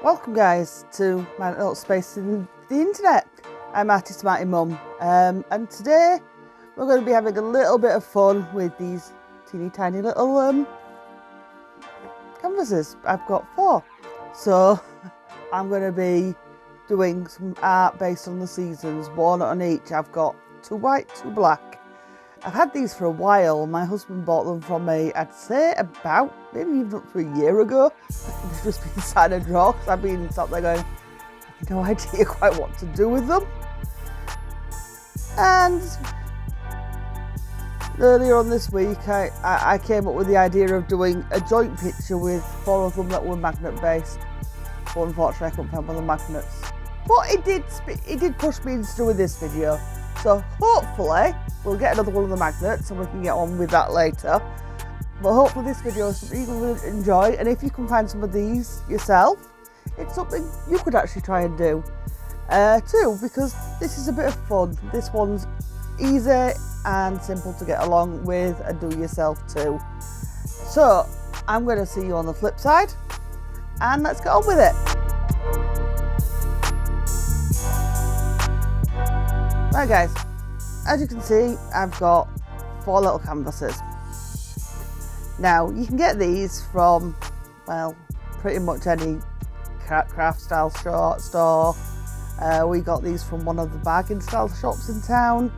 Welcome guys to my little space in the internet. I'm Artist Marty Mum, and today we're going to be having a little bit of fun with these teeny tiny little canvases. I've got 4, so I'm going to be doing some art based on the seasons, 1 on each. I've got 2 white, 2 black. I've had these for a while. My husband bought them from me, I'd say about maybe even up to a year ago. They've just been inside a drawer because I've been sat there going, I have no idea quite what to do with them. And earlier on this week, I came up with the idea of doing a joint picture with 4 of them that were magnet based. But unfortunately, I couldn't find one of the magnets. But it did push me into doing this video. So hopefully we'll get another one of the magnets and we can get on with that later. But hopefully this video is something you will enjoy, and if you can find some of these yourself, it's something you could actually try and do too, because this is a bit of fun. This one's easy and simple to get along with and do yourself too. So I'm going to see you on the flip side, and let's get on with it. Right guys, as you can see, I've got 4 little canvases. Now you can get these from, well, pretty much any craft style store. We got these from one of the bargain style shops in town.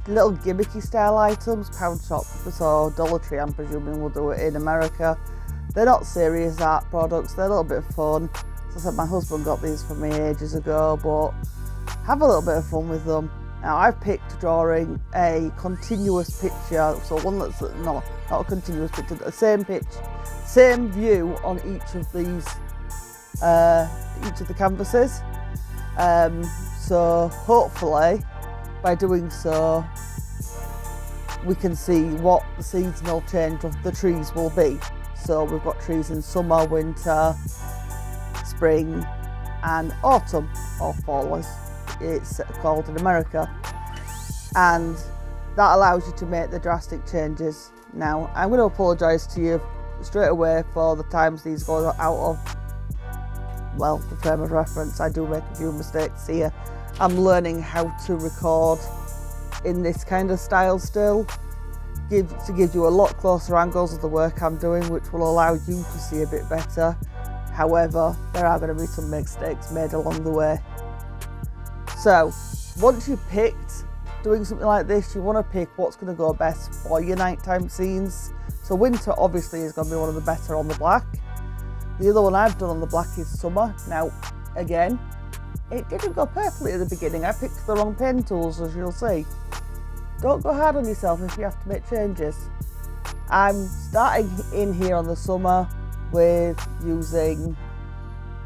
Little gimmicky style items, pound shop, so Dollar Tree I'm presuming will do it in America. They're not serious art products, they're a little bit of fun. As I said, my husband got these for me ages ago, but have a little bit of fun with them. Now I've picked drawing a continuous picture, so one that's not a continuous picture, the same pitch, same view on each of these, each of the canvases. So hopefully by doing so we can see what the seasonal change of the trees will be. So we've got trees in summer, winter, spring and autumn, or fall as it's called in America, and that allows you to make the drastic changes. Now I'm going to apologise to you straight away for the times these go out of, well, the frame of reference. I do make a few mistakes here. I'm learning how to record in this kind of style still, to give you a lot closer angles of the work I'm doing, which will allow you to see a bit better. However, there are going to be some mistakes made along the way. So once you've picked doing something like this, you want to pick what's going to go best for your nighttime scenes. So winter obviously is going to be one of the better on the black. The other one I've done on the black is summer. Now again, it didn't go perfectly at the beginning. I picked the wrong pen tools, as you'll see. Don't go hard on yourself if you have to make changes. I'm starting in here on the summer with using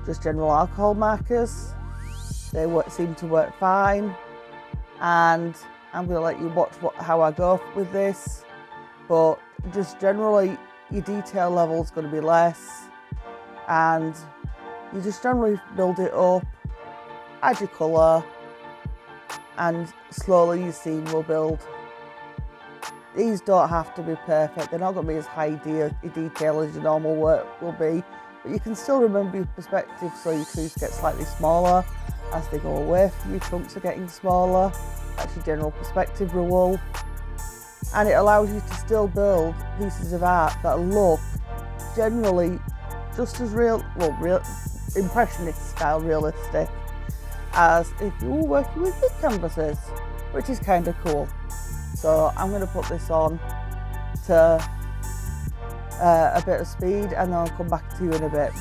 just general alcohol markers. They seem to work fine, and I'm going to let you watch how I go with this, but just generally your detail level is going to be less, and you just generally build it up, add your colour, and slowly your scene will build. These don't have to be perfect, they're not going to be as high detail as your normal work will be, but you can still remember your perspective, so your trees get slightly smaller as they go away from you, chunks are getting smaller. That's your general perspective rule, and it allows you to still build pieces of art that look generally just as real impressionist style realistic as if you were working with big canvases, which is kind of cool. So I'm going to put this on to a bit of speed, and then I'll come back to you in a bit.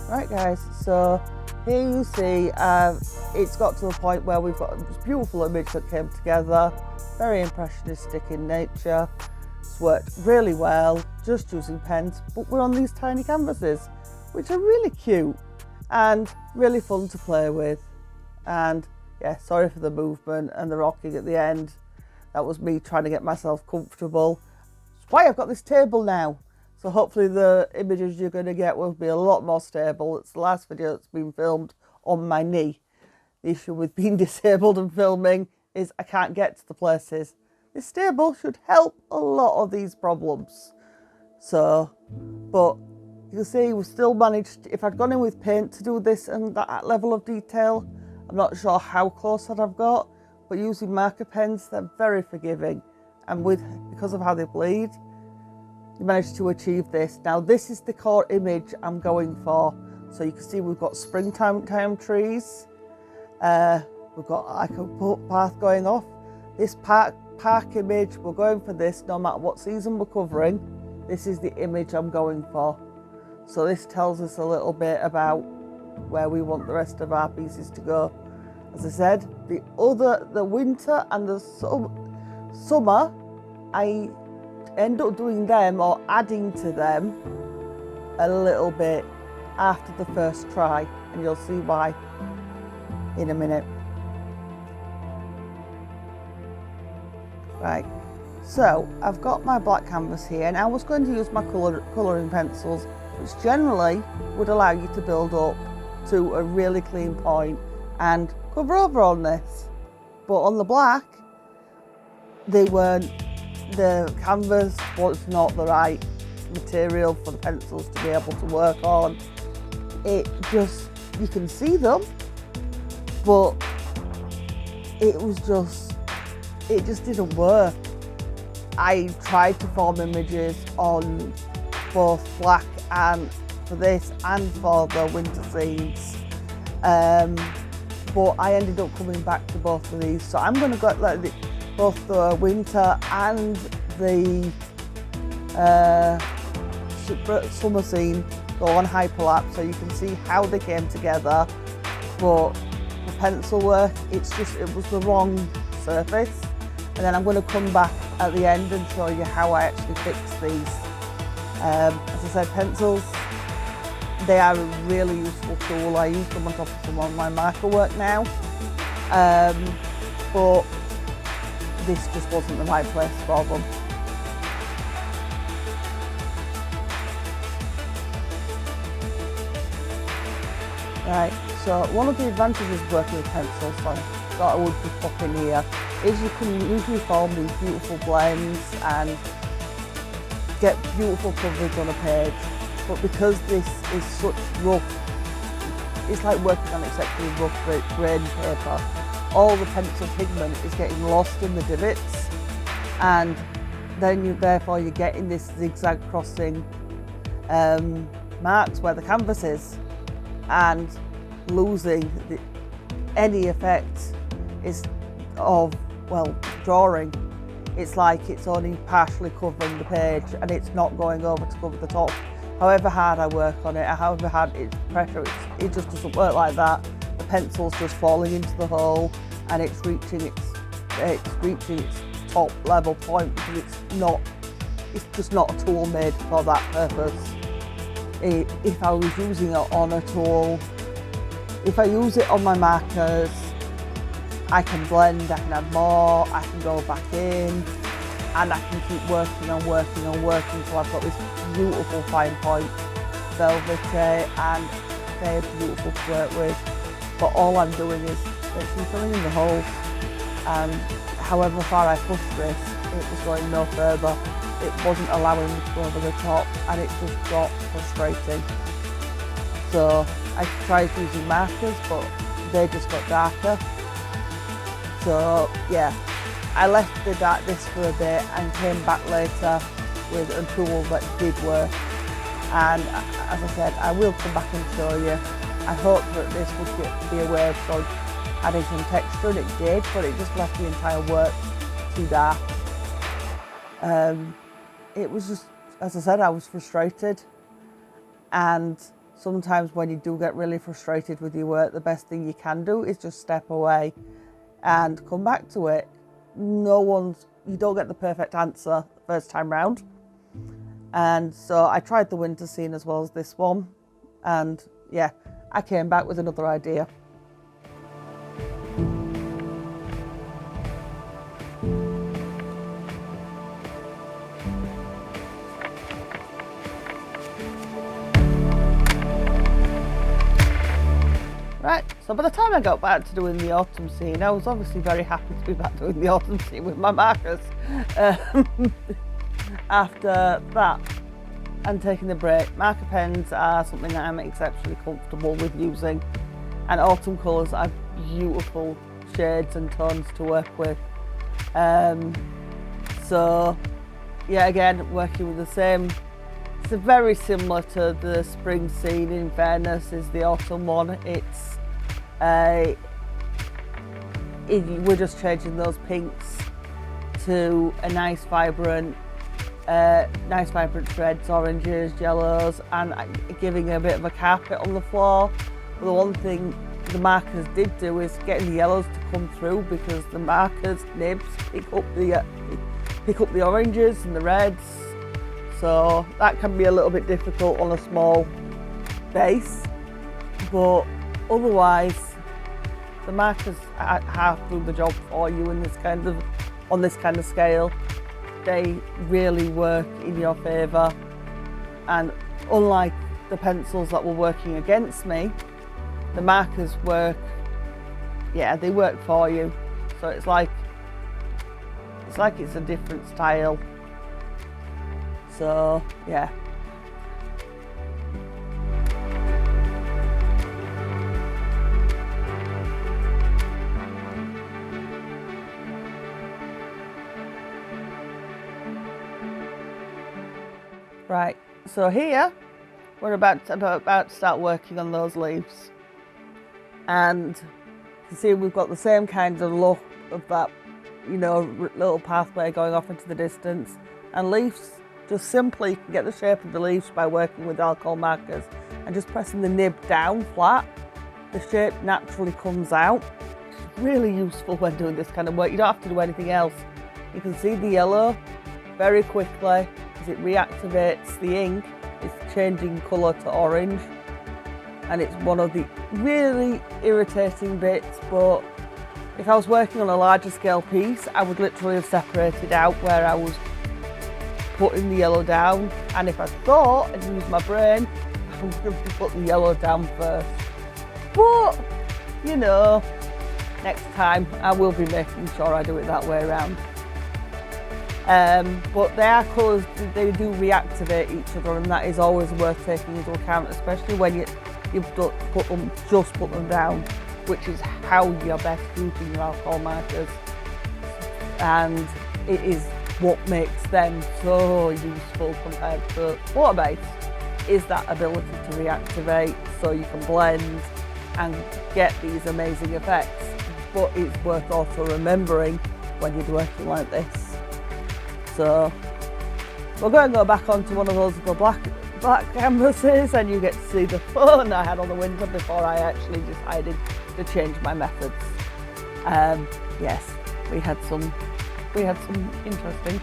Right guys, so here you see it's got to the point where we've got this beautiful image that came together, very impressionistic in nature. It's worked really well just using pens, but we're on these tiny canvases which are really cute and really fun to play with. And yeah, sorry for the movement and the rocking at the end. That was me trying to get myself comfortable. That's why I've got this table now. So hopefully the images you're going to get will be a lot more stable. It's the last video that's been filmed on my knee. The issue with being disabled and filming is I can't get to the places. This stable should help a lot of these problems. So, but you can see we still managed, if I'd gone in with paint to do this and that level of detail, I'm not sure how close that I've got, but using marker pens, they're very forgiving. And because of how they bleed, you managed to achieve this. Now this is the core image I'm going for. So you can see we've got springtime trees. We've got like a footpath going off. This park image, we're going for this no matter what season we're covering. This is the image I'm going for. So this tells us a little bit about where we want the rest of our pieces to go. As I said, the winter and the summer, I end up doing them or adding to them a little bit after the first try, and you'll see why in a minute. Right, so I've got my black canvas here, and I was going to use my colouring pencils, which generally would allow you to build up to a really clean point and cover over on this. But on the black, the canvas was not the right material for the pencils to be able to work on. You can see them, but it just didn't work. I tried to form images on both black and for this and for the winter scenes, but I ended up coming back to both of these. So I'm going to go like both the winter and the summer scene go on hyperlapse, so you can see how they came together. But the pencil work, it was the wrong surface. And then I'm going to come back at the end and show you how I actually fixed these. As I said, pencils, they are a really useful tool. I use them on top of some of my marker work now. But this just wasn't the right place for them. Right, so one of the advantages of working with pencils, so I thought I would be pop in here, is you can usually form these beautiful blends and get beautiful coverage on a page. But because this is such rough, it's like working on exceptionally rough grain paper. All the pencil pigment is getting lost in the divots, and then therefore you're getting this zigzag crossing marks where the canvas is, and losing any effect of drawing. It's like it's only partially covering the page and it's not going over to cover the top. However hard I work on it, however hard it's pressure, it just doesn't work like that. The pencil's just falling into the hole and it's reaching its top level point, because it's just not a tool made for that purpose. If I was using it on a tool, if I use it on my markers, I can blend, I can add more, I can go back in, and I can keep working until I've got this beautiful fine point, velvety, and they're beautiful to work with. But all I'm doing is literally filling in the holes, and however far I pushed this, it was going no further. It wasn't allowing me to go over the top, and it just got frustrating. So I tried using markers, but they just got darker. So yeah, I left this for a bit and came back later with a tool that did work. And as I said, I will come back and show you. I hope that this would be a way of adding some texture, and it did, but it just left the entire work too dark. It was just, as I said, I was frustrated, and sometimes when you do get really frustrated with your work, the best thing you can do is just step away and come back to it. You don't get the perfect answer the first time round. And so I tried the winter scene as well as this one, and yeah, I came back with another idea. Right, So by the time I got back to doing the autumn scene, I was obviously very happy to be back doing the autumn scene with my markers after that and taking a break. Marker pens are something that I'm exceptionally comfortable with using, and autumn colours are beautiful shades and tones to work with. So yeah, again, working with the same, it's very similar to the spring scene, in fairness, is the autumn one. It's we're just changing those pinks to a nice vibrant reds, oranges, yellows, and giving a bit of a carpet on the floor. But the one thing the markers did do is getting the yellows to come through, because the markers nibs pick up the oranges and the reds, so that can be a little bit difficult on a small base. But otherwise, the markers half do the job for you on this kind of scale. They really work in your favour, and unlike the pencils that were working against me, the markers work, yeah, they work for you. So it's like it's a different style. So yeah. Right, so here we're about to start working on those leaves, and you can see we've got the same kind of look of that, you know, little pathway going off into the distance. And leaves, just simply, you can get the shape of the leaves by working with alcohol markers and just pressing the nib down flat. The shape naturally comes out. It's really useful when doing this kind of work. You don't have to do anything else. You can see the yellow very quickly as it reactivates the ink. It's changing colour to orange, and it's one of the really irritating bits. But if I was working on a larger scale piece, I would literally have separated out where I was putting the yellow down, and if I thought and used my brain, I would have put the yellow down first. But you know, next time I will be making sure I do it that way around. But they are colours, they do reactivate each other, and that is always worth taking into account, especially when you've put them down, which is how you're best using your alcohol markers, and it is what makes them so useful compared to water-based, is that ability to reactivate, so you can blend and get these amazing effects. But it's worth also remembering when you're working like this. So we're going to go back onto one of those little black canvases, and you get to see the fun I had on the winter before I actually decided to change my methods. Yes, we had some interesting.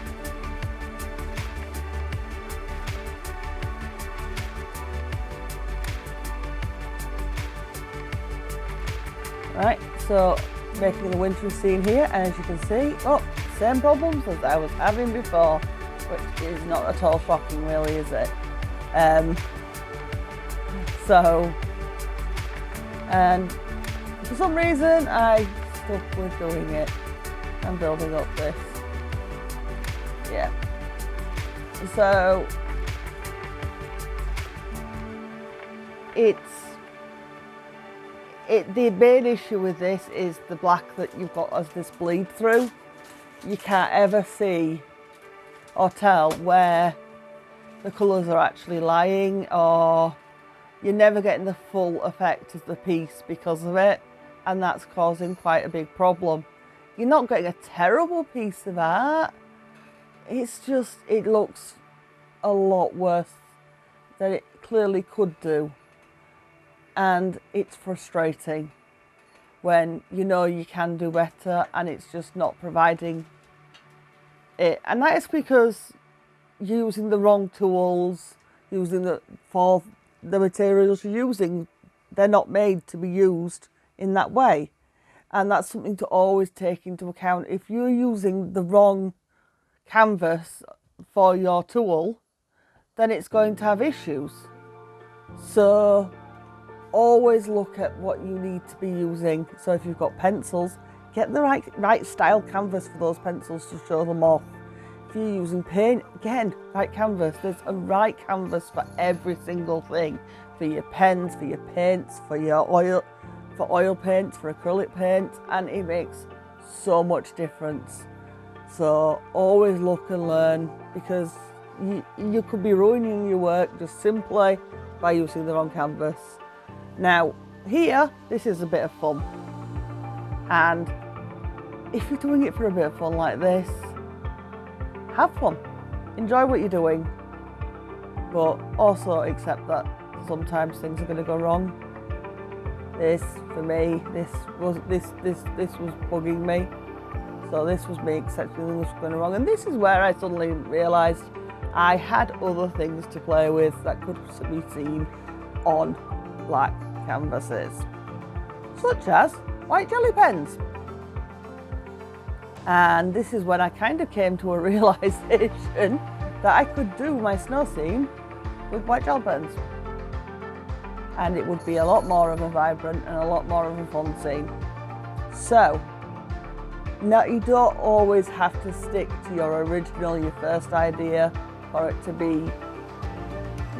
Right, so making the wintry scene here, and as you can see, same problems as I was having before, which is not at all shocking really, is it? And for some reason I stuck with doing it and building up this. Yeah. So the main issue with this is the black that you've got as this bleed through. You can't ever see or tell where the colours are actually lying, or you're never getting the full effect of the piece because of it, and that's causing quite a big problem. You're not getting a terrible piece of art, it's just, it looks a lot worse than it clearly could do. And it's frustrating when you know you can do better and it's just not providing it. And that is because you're using the wrong tools, for the materials you're using, they're not made to be used in that way. And that's something to always take into account. If you're using the wrong canvas for your tool, then it's going to have issues. So always look at what you need to be using. So if you've got pencils, get the right style canvas for those pencils to show them off. If you're using paint, again, right canvas. There's a right canvas for every single thing. For your pens, for your paints, for your oil paints, for acrylic paints, and it makes so much difference. So always look and learn, because you could be ruining your work just simply by using the wrong canvas. Now here, this is a bit of fun, and if you're doing it for a bit of fun like this, have fun, enjoy what you're doing, but also accept that sometimes things are going to go wrong. This, for me, this was bugging me. So this was me accepting things were going wrong, and this is where I suddenly realised I had other things to play with that could be seen on black canvases, such as white jelly pens. And this is when I kind of came to a realisation that I could do my snow scene with white gel pens, and it would be a lot more of a vibrant and a lot more of a fun scene. So now, you don't always have to stick to your original, your first idea for it to be.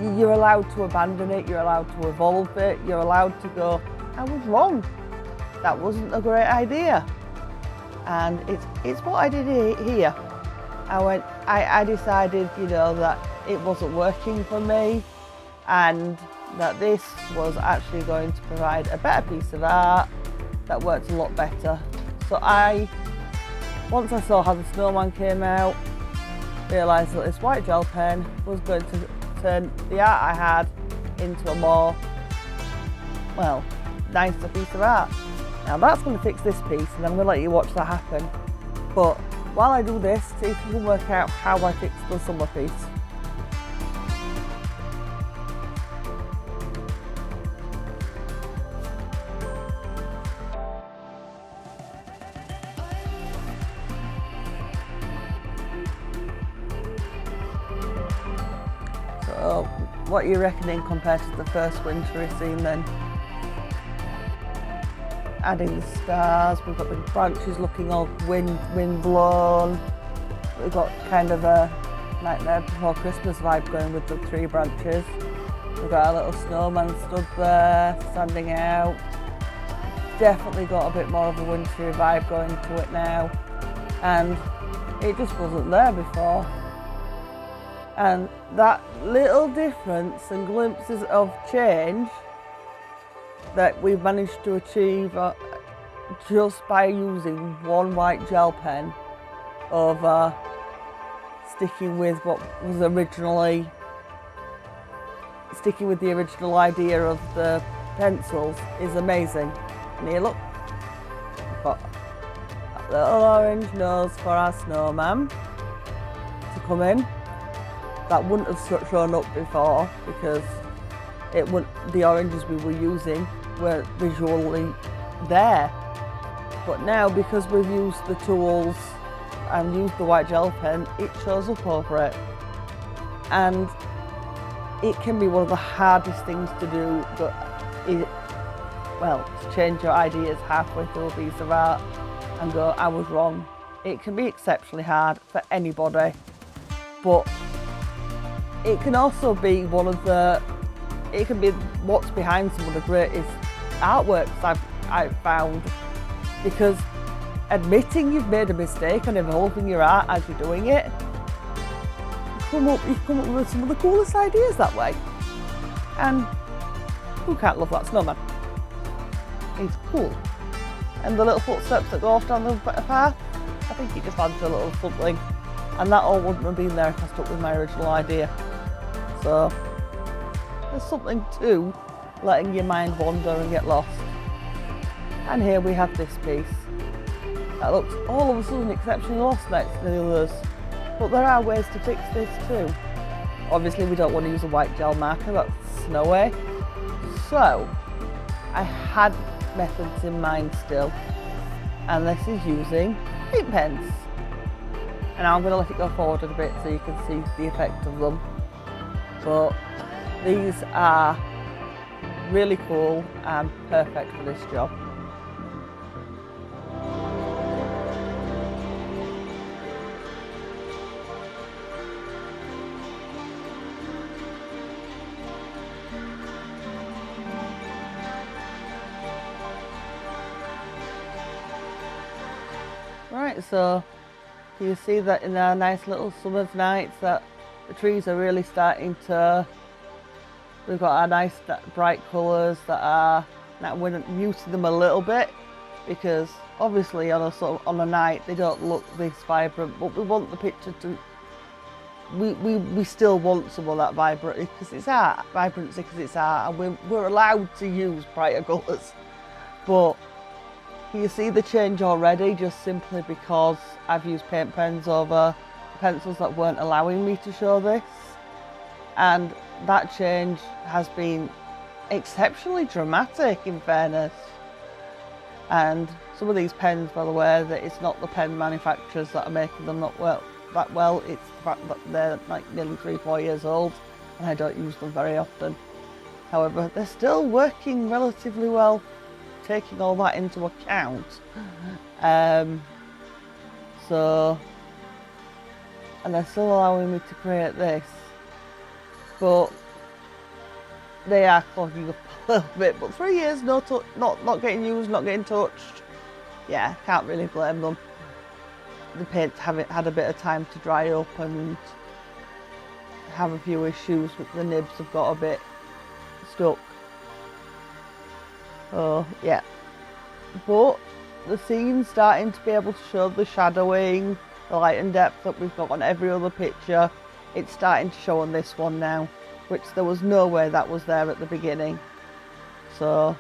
You're allowed to abandon it, you're allowed to evolve it, you're allowed to go, I was wrong, that wasn't a great idea. And it's what I did here. I decided, that it wasn't working for me, and that this was actually going to provide a better piece of art that worked a lot better. So once I saw how the snowman came out, realised that this white gel pen was going to turn the art I had into a more, nicer piece of art. Now that's going to fix this piece, and I'm going to let you watch that happen. But while I do this, see if you can work out how I fixed the summer piece. So, what are you reckoning compared to the first wintry scene then? Adding the stars, we've got the branches looking all wind blown. We've got kind of a Nightmare Before Christmas vibe going with the tree branches. We've got our little snowman stood there, standing out. Definitely got a bit more of a wintry vibe going to it now, and it just wasn't there before. And that little difference and glimpses of change that we've managed to achieve just by using one white gel pen over sticking with the original idea of the pencils is amazing. And here, look, we've got that little orange nose for our snowman to come in. That wouldn't have shown up before because the oranges we were using were visually there. But now, because we've used the tools and used the white gel pen, it shows up over it. And it can be one of the hardest things to do, but to change your ideas halfway through a piece of art and go, I was wrong. It can be exceptionally hard for anybody, but it can also be it can be what's behind some of the greatest artworks I've found, because admitting you've made a mistake and evolving your art as you're doing it, you've come up with some of the coolest ideas that way. And who can't love that snowman? It's cool. And the little footsteps that go off down the path, I think it just adds a little something. And that all wouldn't have been there if I stuck with my original idea. So there's something to letting your mind wander and get lost. And here we have this piece that looks all of a sudden exceptionally lost next to the others. But there are ways to fix this too. Obviously we don't want to use a white gel marker, that's snowy. So I had methods in mind still. And this is using paint pens. And I'm going to let it go forward a bit so you can see the effect of them. But these are really cool and perfect for this job. Right, so you see that in our nice little summer's nights that the trees are really starting to, we've got our nice bright colours that are, now we're muting them a little bit because obviously on a night they don't look this vibrant, but we want the picture to, we still want some of that vibrancy because it's art, and we're allowed to use brighter colours. But you see the change already just simply because I've used paint pens over pencils that weren't allowing me to show this, and that change has been exceptionally dramatic in fairness. And some of these pens, by the way, that it's not the pen manufacturers that are making them not that well, it's the fact that they're like nearly 3-4 years old and I don't use them very often. However, they're still working relatively well, taking all that into account. And they're still allowing me to create this, but they are clogging up a little bit. But 3 years not getting used, not getting touched, yeah, can't really blame them. The paints haven't had a bit of time to dry up and have a few issues with the nibs have got a bit stuck. Oh yeah, but the scene's starting to be able to show the shadowing, the light and depth that we've got on every other picture. It's starting to show on this one now, which there was no way that was there at the beginning. So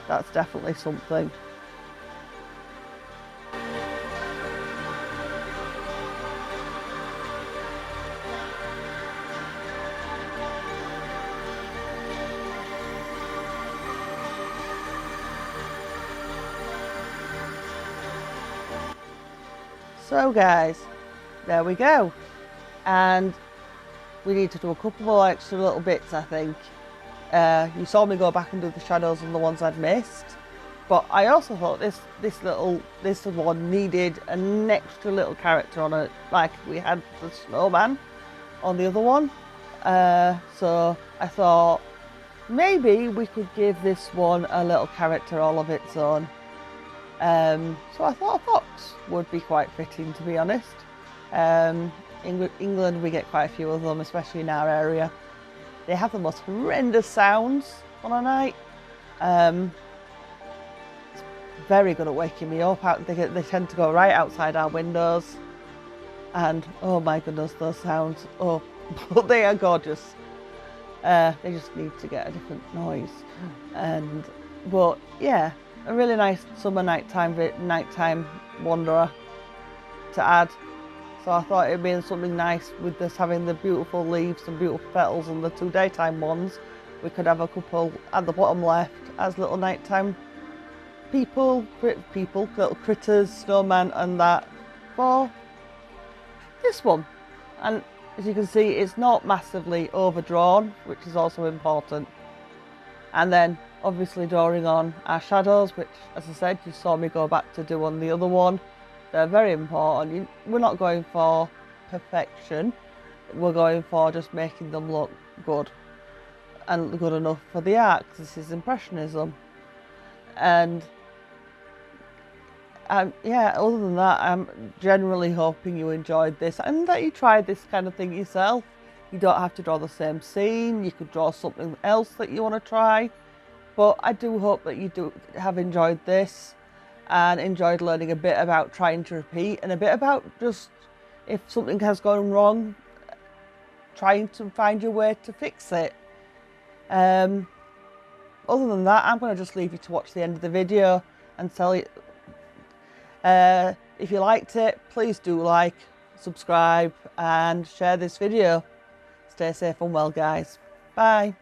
that's definitely something. So guys, there we go, and we need to do a couple more extra little bits, I think. You saw me go back and do the shadows on the ones I'd missed, but I also thought this one needed an extra little character on it, like we had the snowman on the other one. So I thought maybe we could give this one a little character all of its own. So I thought a fox would be quite fitting, to be honest. England, we get quite a few of them, especially in our area. They have the most horrendous sounds on a night. It's very good at waking me up. They tend to go right outside our windows, and oh my goodness, those sounds! Oh, but they are gorgeous. They just need to get a different noise, but yeah. A really nice summer nighttime wanderer to add. So I thought it'd be something nice with this having the beautiful leaves and beautiful petals and the 2 daytime ones. We could have a couple at the bottom left as little nighttime little critters, snowman, and that for this one. And as you can see, it's not massively overdrawn, which is also important. And then obviously drawing on our shadows, which, as I said, you saw me go back to do on the other one. They're very important. We're not going for perfection. We're going for just making them look good and good enough for the art, because this is Impressionism. And yeah, other than that, I'm generally hoping you enjoyed this and that you tried this kind of thing yourself. You don't have to draw the same scene. You could draw something else that you want to try. But I do hope that you have enjoyed this and enjoyed learning a bit about trying to repeat and a bit about just if something has gone wrong, trying to find your way to fix it. Other than that, I'm going to just leave you to watch the end of the video and tell you if you liked it, please do like, subscribe and share this video. Stay safe and well, guys. Bye.